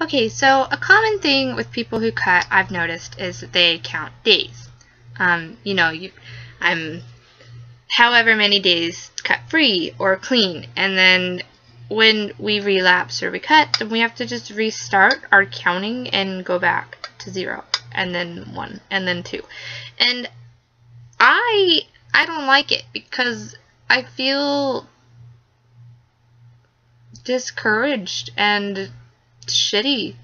Okay, so a common thing with people who cut, I've noticed, is that they count days. I'm however many days cut free or clean, and then when we relapse or recut, then we have to just restart our counting and go back to 0, and then 1, and then 2. And I don't like it because I feel discouraged and shitty.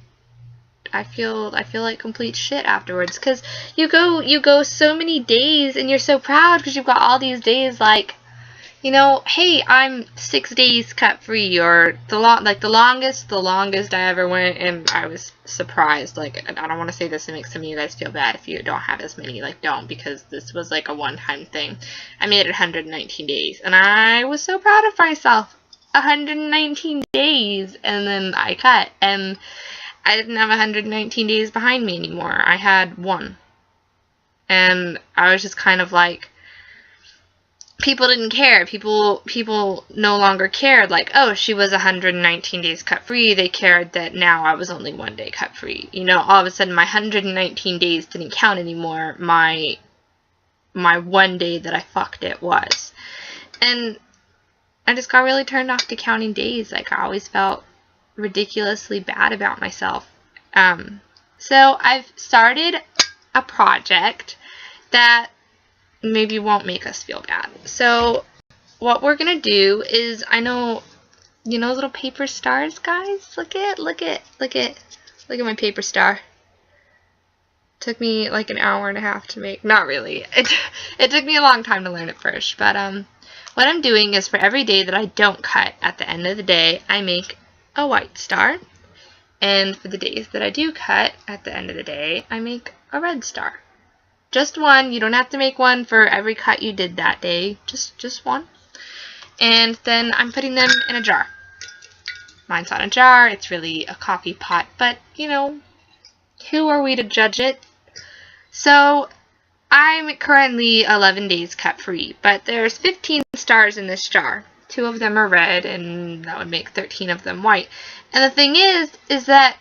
I feel like complete shit afterwards, because you go so many days and you're so proud because you've got all these days, like, hey, I'm 6 days cut free, or the longest I ever went, and I was surprised. Like, I don't want to say this and make some of you guys feel bad if you don't have as many. Like, don't, because this was like a one-time thing. I made it 119 days, and I was so proud of myself. 119 days, and then I cut, and I didn't have 119 days behind me anymore. I had 1. And I was just kind of like, people didn't care. People no longer cared, like, oh, she was 119 days cut free. They cared that now I was only 1 day cut free. All of a sudden my 119 days didn't count anymore. My 1 day that I fucked it was. And I just got really turned off to counting days. Like, I always felt ridiculously bad about myself. So I've started a project that maybe won't make us feel bad. So what we're gonna do is, I know, little paper stars, guys? Look at my paper star. Took me like an hour and a half to make. Not really. It took me a long time to learn it first, but what I'm doing is, for every day that I don't cut, at the end of the day, I make a white star. And for the days that I do cut, at the end of the day, I make a red star. Just one. You don't have to make one for every cut you did that day. Just one. And then I'm putting them in a jar. Mine's not a jar. It's really a coffee pot. But, who are we to judge it? So I'm currently 11 days cut free, but there's 15 stars in this jar. 2 of them are red, and that would make 13 of them white. And the thing is that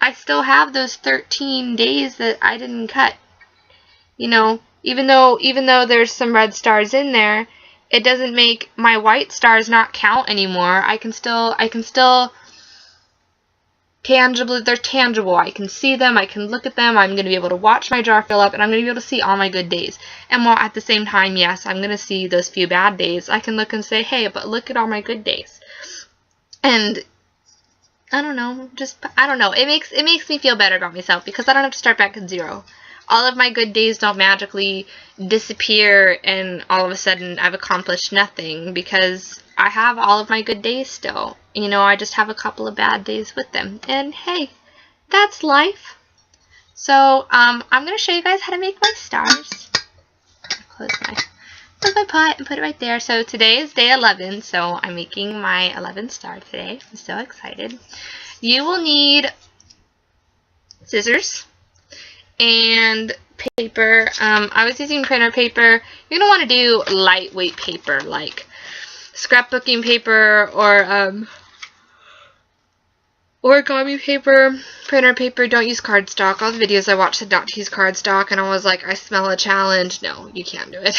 I still have those 13 days that I didn't cut. Even though there's some red stars in there, it doesn't make my white stars not count anymore. I can still they're tangible. I can see them, I can look at them, I'm going to be able to watch my jar fill up, and I'm going to be able to see all my good days. And while at the same time, yes, I'm going to see those few bad days, I can look and say, hey, but look at all my good days. And I don't know, it makes me feel better about myself, because I don't have to start back at 0. All of my good days don't magically disappear and all of a sudden I've accomplished nothing, because I have all of my good days still. I just have a couple of bad days with them. And hey, that's life. So, I'm going to show you guys how to make my stars. Close my pot and put it right there. So today is day 11, so I'm making my 11th star today. I'm so excited. You will need scissors and paper. I was using printer paper. You're going to want to do lightweight paper, like scrapbooking paper or origami paper, printer paper. Don't use cardstock. All the videos I watched said not to use cardstock, and I was like, I smell a challenge. No, you can't do it.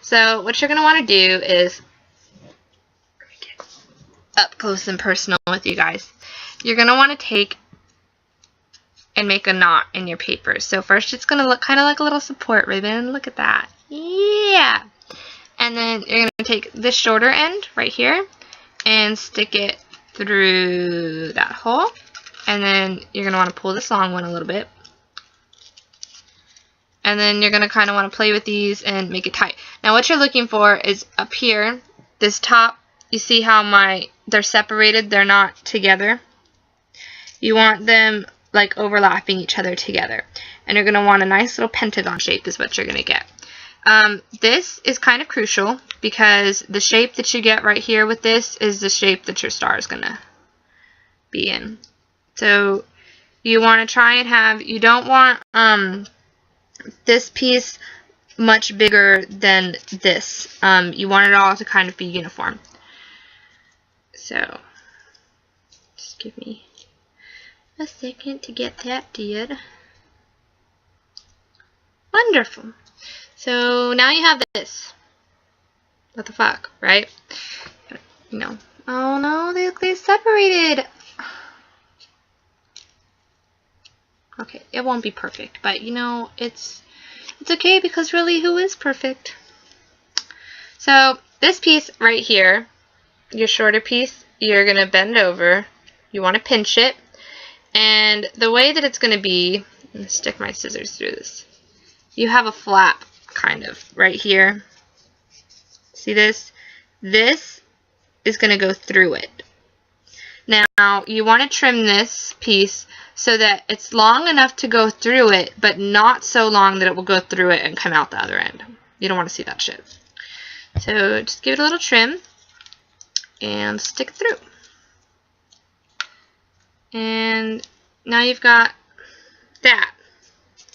So what you're going to want to do is, get up close and personal with you guys. You're going to want to take and make a knot in your paper. So first it's going to look kind of like a little support ribbon. Look at that. Yeah. And then you're going to take this shorter end right here and stick it through that hole. And then you're going to want to pull this long one a little bit. And then you're going to kind of want to play with these and make it tight. Now what you're looking for is up here, this top, you see how they're separated, they're not together. You want them like overlapping each other together. And you're going to want a nice little pentagon shape is what you're going to get. This is kind of crucial because the shape that you get right here with this is the shape that your star is going to be in. So you want to try and have, you don't want this piece much bigger than this. You want it all to kind of be uniform. So just give me a second to get that did. Wonderful. So now you have this. What the fuck, right? You know. Oh no, they separated. Okay, it won't be perfect, but you know, it's okay because really, who is perfect? So this piece right here, your shorter piece, you're going to bend over. You want to pinch it. And the way that it's going to be, I'm going to stick my scissors through this. You have a flap, kind of, right here. See this? This is going to go through it. Now, you want to trim this piece so that it's long enough to go through it, but not so long that it will go through it and come out the other end. You don't want to see that shit. So just give it a little trim and stick it through. And now you've got that.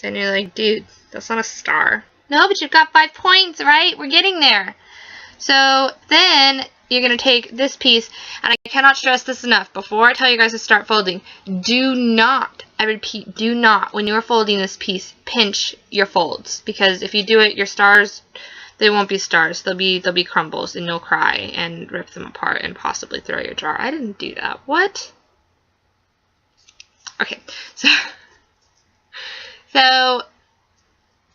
And you're like, dude, that's not a star. No, but you've got 5 points, right? We're getting there. So then you're going to take this piece, and I cannot stress this enough. Before I tell you guys to start folding, do not, I repeat, do not, when you're folding this piece, pinch your folds. Because if you do it, your stars, they won't be stars. They'll be crumbles, and you'll cry and rip them apart and possibly throw your jar. I didn't do that. What? Okay, so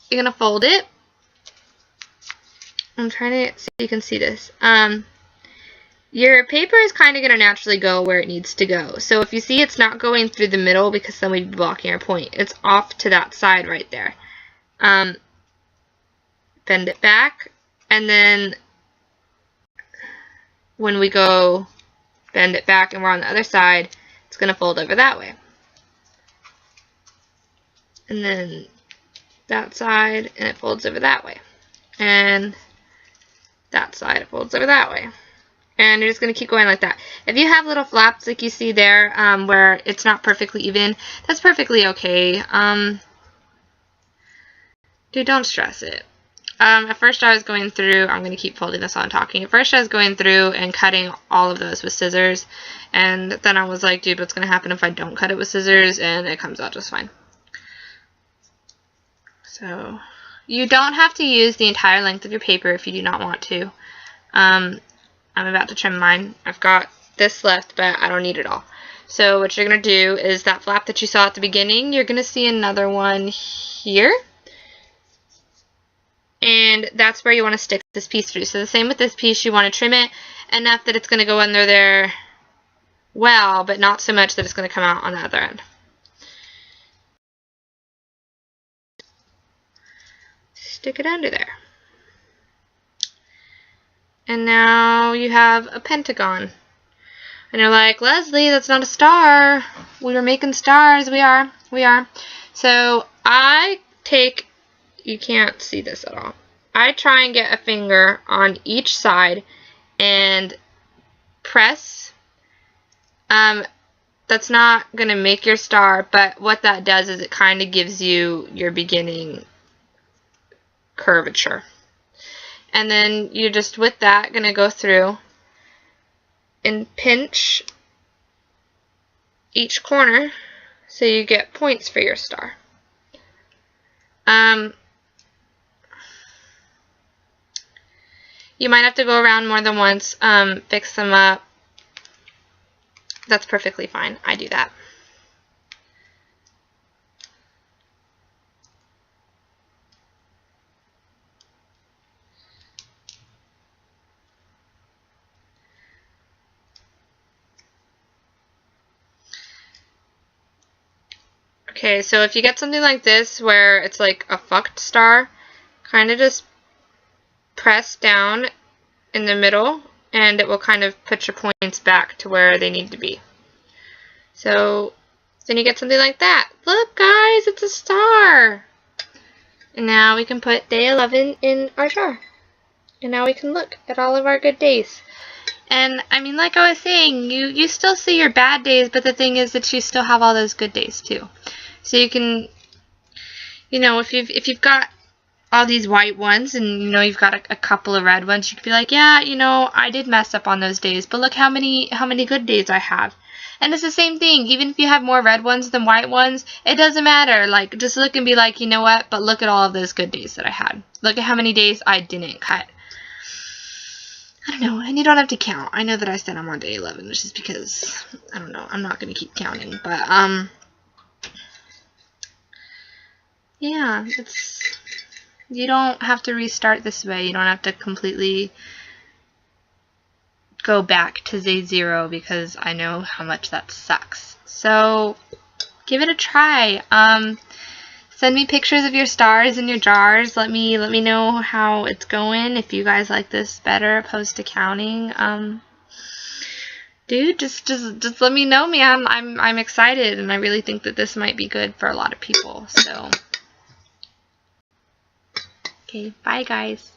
you're gonna fold it. I'm trying to see if you can see this. Your paper is kind of gonna naturally go where it needs to go. So if you see it's not going through the middle because somebody would be blocking our point, it's off to that side right there. Bend it back, and then when we go bend it back and we're on the other side, it's going to fold over that way. And then that side, and it folds over that way. And that side, it folds over that way. And you're just going to keep going like that. If you have little flaps like you see there where it's not perfectly even, that's perfectly okay. Dude, don't stress it. At first I was going through, I'm going to keep folding this while I'm talking. At first I was going through and cutting all of those with scissors. And then I was like, dude, what's going to happen if I don't cut it with scissors? And it comes out just fine. So, you don't have to use the entire length of your paper if you do not want to. I'm about to trim mine. I've got this left, but I don't need it all. So what you're going to do is that flap that you saw at the beginning, you're going to see another one here. And that's where you want to stick this piece through. So the same with this piece, you want to trim it enough that it's going to go under there well, but not so much that it's going to come out on the other end. Stick it under there. And now you have a pentagon. And you're like, Leslie, that's not a star. We were making stars. We are. So I take, you can't see this at all. I try and get a finger on each side and press. That's not going to make your star, but what that does is it kind of gives you your beginning curvature. And then you're just, with that, going to go through and pinch each corner so you get points for your star. You might have to go around more than once, fix them up. That's perfectly fine. I do that. Okay, so if you get something like this where it's like a fucked star, kind of just press down in the middle and it will kind of put your points back to where they need to be. So then you get something like that. Look guys, it's a star! And now we can put day 11 in our jar. And now we can look at all of our good days. And I mean, like I was saying, you still see your bad days, but the thing is that you still have all those good days too. So you can, you know, if you've got all these white ones and you know you've got a couple of red ones, you could be like, yeah, you know, I did mess up on those days, but look how many good days I have. And it's the same thing. Even if you have more red ones than white ones, it doesn't matter. Like, just look and be like, you know what? But look at all of those good days that I had. Look at how many days I didn't cut. I don't know. And you don't have to count. I know that I said I'm on day 11, which is because, I don't know. I'm not going to keep counting. But, yeah, you don't have to restart this way. You don't have to completely go back to day 0 because I know how much that sucks. So give it a try. Send me pictures of your stars in your jars. Let me know how it's going. If you guys like this better opposed to counting, dude, just let me know, man. I'm excited, and I really think that this might be good for a lot of people. So okay, bye guys.